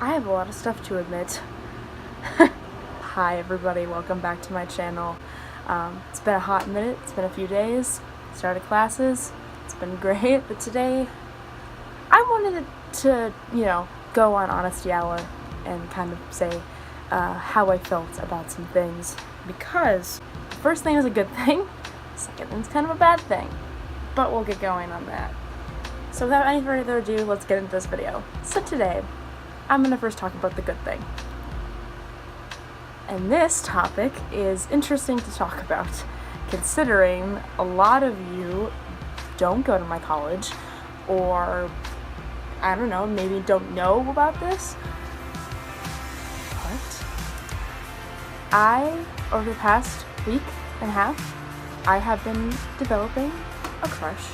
I have a lot of stuff to admit. Hi everybody, welcome back to my channel. It's been a hot minute, it's been a few days, started classes, it's been great, but today I wanted to, go on Honesty Hour and kind of say how I felt about some things, because the first thing is a good thing, the second thing's kind of a bad thing, but we'll get going on that. So without any further ado, let's get into this video. So today, I'm going to first talk about the good thing. And this topic is interesting to talk about, considering a lot of you don't go to my college, or, I don't know, maybe don't know about this. But over the past week and a half, I have been developing a crush.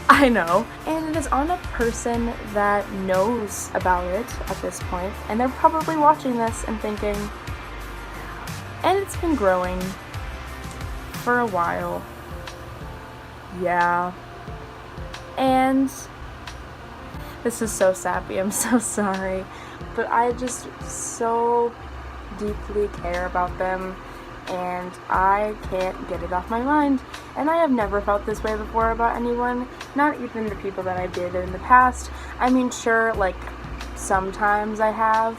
I know, and it is on a person that knows about it at this point, and they're probably watching this and thinking, and it's been growing for a while, yeah, and this is so sappy, I'm so sorry, but I just so deeply care about them, and I can't get it off my mind. And I have never felt this way before about anyone, not even the people that I did in the past. I mean, sure, like, sometimes I have,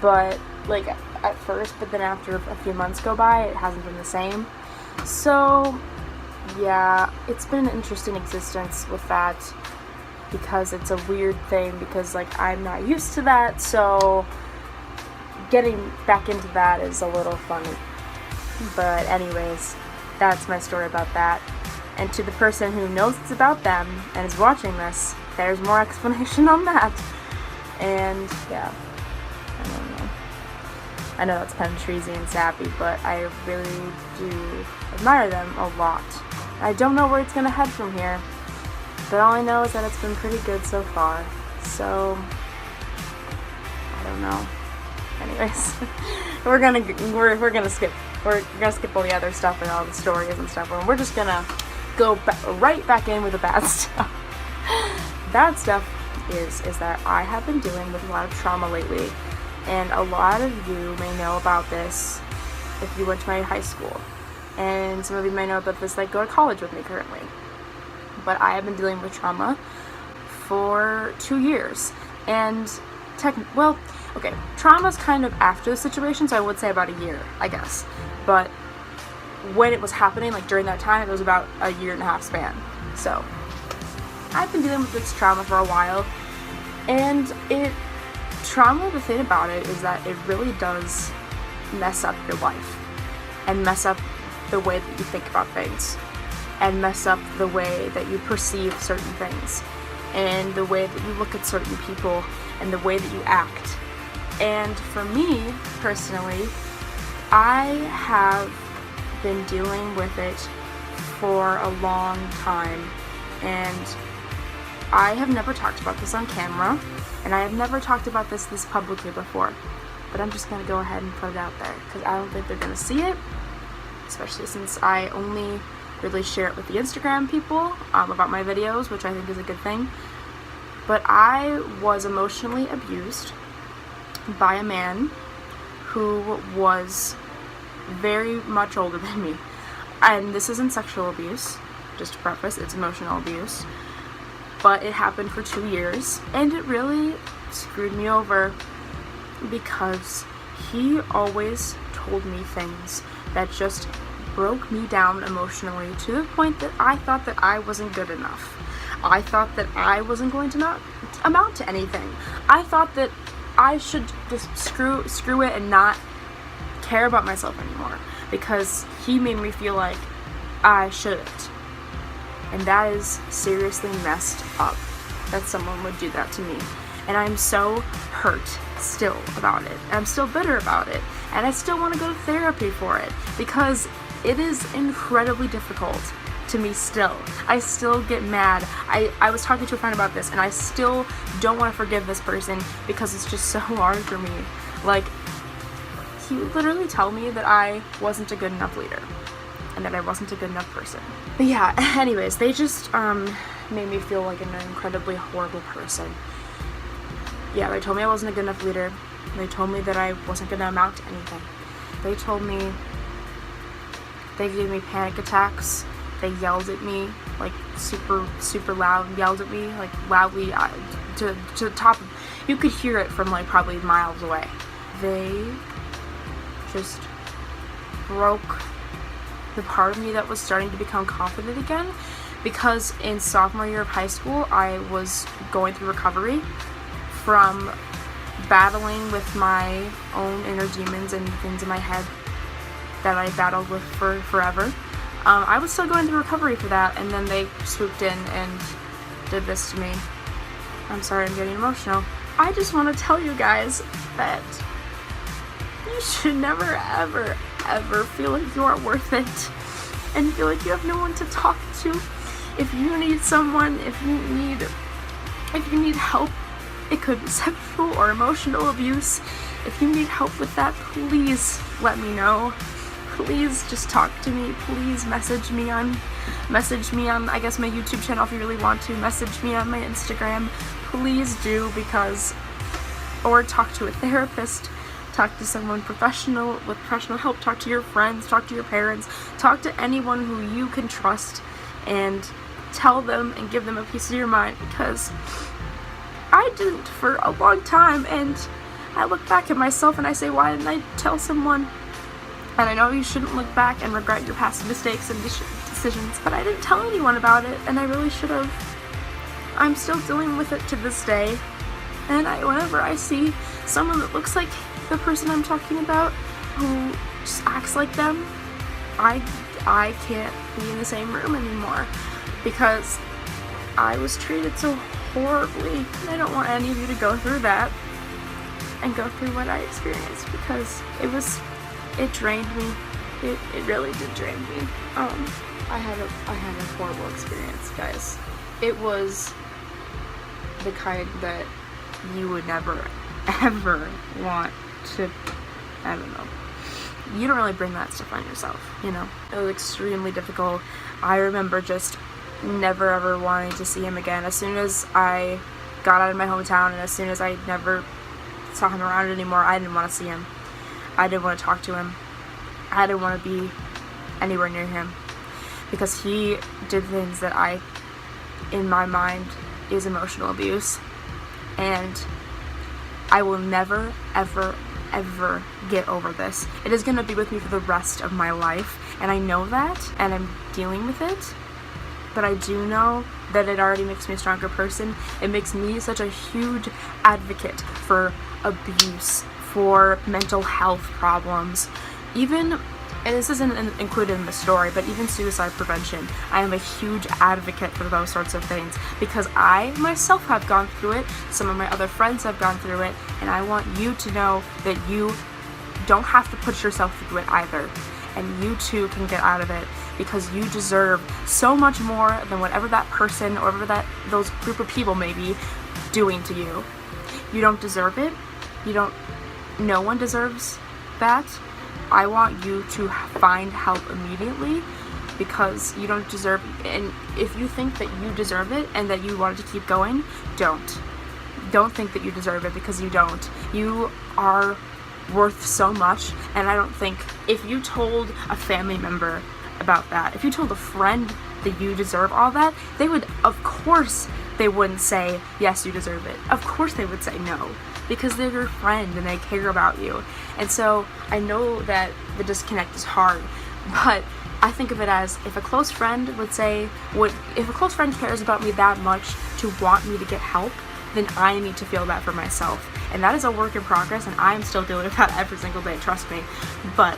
but, like, at first, but then after a few months go by, it hasn't been the same. So, yeah, it's been an interesting existence with that, because it's a weird thing, because, like, I'm not used to that, so getting back into that is a little funny. But anyways, that's my story about that. And to the person who knows it's about them and is watching this, there's more explanation on that. And yeah, I don't know. I know that's kind of cheesy and sappy, but I really do admire them a lot. I don't know where it's gonna head from here, but all I know is that it's been pretty good so far. So I don't know. Anyways, we're gonna skip all the other stuff and all the stories and stuff, and we're just gonna go right back in with the bad stuff. Bad stuff is that I have been dealing with a lot of trauma lately, and a lot of you may know about this if you went to my high school, and some of you may know about this that go to college with me currently. But I have been dealing with trauma for 2 years, and trauma's kind of after the situation, so I would say about a year, I guess. But when it was happening, like during that time, it was about a 1.5 year span. So I've been dealing with this trauma for a while, and trauma, the thing about it is that it really does mess up your life, and mess up the way that you think about things, and mess up the way that you perceive certain things, and the way that you look at certain people, and the way that you act. And for me, personally, I have been dealing with it for a long time, and I have never talked about this on camera, and I have never talked about this publicly before, but I'm just going to go ahead and put it out there, because I don't think they're going to see it, especially since I only really share it with the Instagram people about my videos, which I think is a good thing. But I was emotionally abused by a man who was very much older than me. And this isn't sexual abuse, just to preface, it's emotional abuse. But it happened for 2 years, and it really screwed me over, because he always told me things that just broke me down emotionally, to the point that I thought that I wasn't good enough. I thought that I wasn't going to not amount to anything. I thought that I should just screw it and not care about myself anymore, because he made me feel like I shouldn't. And that is seriously messed up, that someone would do that to me. And I'm so hurt still about it. I'm still bitter about it. And I still want to go to therapy for it, because it is incredibly difficult to me still. I still get mad. I was talking to a friend about this, and I still don't want to forgive this person, because it's just so hard for me. Like, he would literally tell me that I wasn't a good enough leader, and that I wasn't a good enough person. But yeah, anyways, they just made me feel like an incredibly horrible person. Yeah, they told me I wasn't a good enough leader. They told me that I wasn't going to amount to anything. They told me, they gave me panic attacks. They yelled at me, like super loud, yelled at me, like loudly, to the top. You could hear it from like probably miles away. They just broke the part of me that was starting to become confident again, because in sophomore year of high school, I was going through recovery from battling with my own inner demons and things in my head that I battled with for forever. I was still going through recovery for that, and then they swooped in and did this to me. I'm sorry, I'm getting emotional. I just want to tell you guys that you should never, ever, ever feel like you are worth it and feel like you have no one to talk to. If you need someone, if you need help, it could be sexual or emotional abuse. If you need help with that, please let me know. Please just talk to me. Please message me on I guess my YouTube channel if you really want to. Message me on my Instagram. Please do, or talk to a therapist. Talk to someone professional with professional help. Talk to your friends. Talk to your parents. Talk to anyone who you can trust and tell them and give them a piece of your mind, because I didn't for a long time, and I look back at myself and I say, why didn't I tell someone? And I know you shouldn't look back and regret your past mistakes and decisions, but I didn't tell anyone about it, and I really should have. I'm still dealing with it to this day, and whenever I see someone that looks like the person I'm talking about, who just acts like them, I can't be in the same room anymore, because I was treated so horribly, and I don't want any of you to go through that and go through what I experienced, because it drained me. It really did drain me. I had a horrible experience, guys. It was the kind that you would never, ever want to, I don't know. You don't really bring that stuff on yourself, you know? It was extremely difficult. I remember just never ever wanting to see him again. As soon as I got out of my hometown, and as soon as I never saw him around anymore, I didn't want to see him. I didn't want to talk to him. I didn't want to be anywhere near him, because he did things that in my mind, is emotional abuse, and I will never, ever, ever get over this. It is going to be with me for the rest of my life, and I know that, and I'm dealing with it, but I do know that it already makes me a stronger person. It makes me such a huge advocate for abuse, for mental health problems, even, and this isn't included in the story, but even suicide prevention. I am a huge advocate for those sorts of things, because I myself have gone through it, some of my other friends have gone through it, and I want you to know that you don't have to put yourself through it either, and you too can get out of it, because you deserve so much more than whatever that person or whatever those group of people may be doing to you. You don't deserve it. No one deserves that. I want you to find help immediately, because you don't deserve it. And if you think that you deserve it and that you want to keep going, don't think that you deserve it, because you don't. You are worth so much, and I don't think if you told a family member about that, if you told a friend that you deserve all that, they would, of course, they wouldn't say, yes, you deserve it. Of course they would say no, because they're your friend and they care about you. And so I know that the disconnect is hard, but I think of it as, if a close friend if a close friend cares about me that much to want me to get help, then I need to feel that for myself. And that is a work in progress, and I'm still dealing with that every single day, trust me. But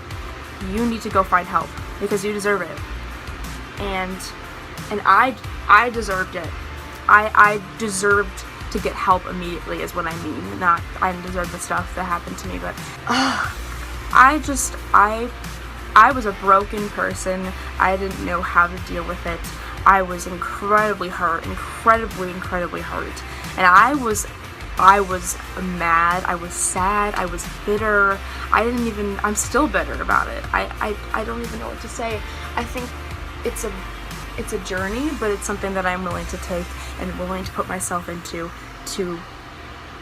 you need to go find help, because you deserve it. And I deserved it. I deserved to get help immediately is what I mean. Not I didn't deserve the stuff that happened to me, but I was a broken person. I didn't know how to deal with it. I was incredibly hurt, incredibly hurt. And I was mad, I was sad, I was bitter. I'm still bitter about it. I don't even know what to say. I think it's a journey, but it's something that I'm willing to take and willing to put myself into to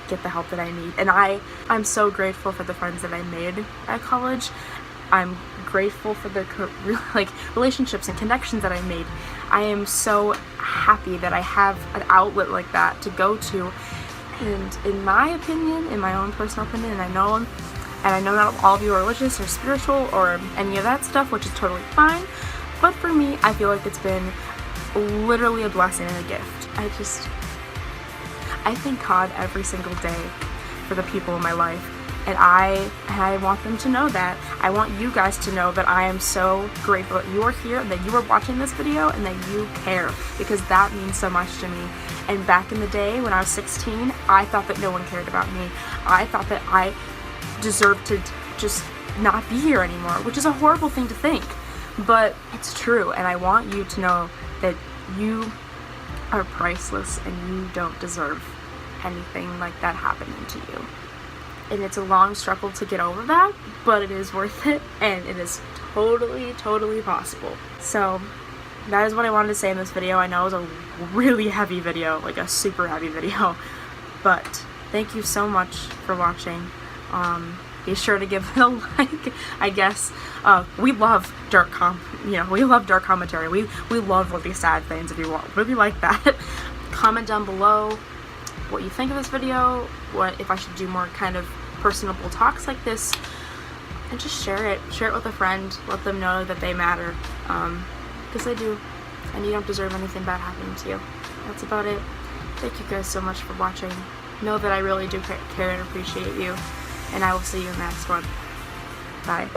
get the help that I need. And I'm so grateful for the friends that I made at college. I'm grateful for the relationships and connections that I made. I am so happy that I have an outlet like that to go to. And in my opinion, in my own personal opinion, and I know not all of you are religious or spiritual or any of that stuff, which is totally fine, but for me, I feel like it's been literally a blessing and a gift. I thank God every single day for the people in my life, and I want them to know that. I want you guys to know that I am so grateful that you are here and that you are watching this video and that you care, because that means so much to me. And back in the day when I was 16, I thought that no one cared about me. I thought that I deserved to just not be here anymore, which is a horrible thing to think, but it's true. And I want you to know that you are priceless and you don't deserve anything like that happening to you. And it's a long struggle to get over that, but it is worth it, and it is totally possible. So that is what I wanted to say in this video. I know it was a really heavy video, like a super heavy video, but thank you so much for watching. Be sure to give it a like, I guess. We love dark we love dark commentary. We love really sad things. If you really like that, comment down below what you think of this video, what if I should do more kind of personable talks like this, and just share it with a friend. Let them know that they matter, because they do, and you don't deserve anything bad happening to you. That's about it. Thank you guys so much for watching. Know that I really do care and appreciate you, and I will see you in the next one. Bye.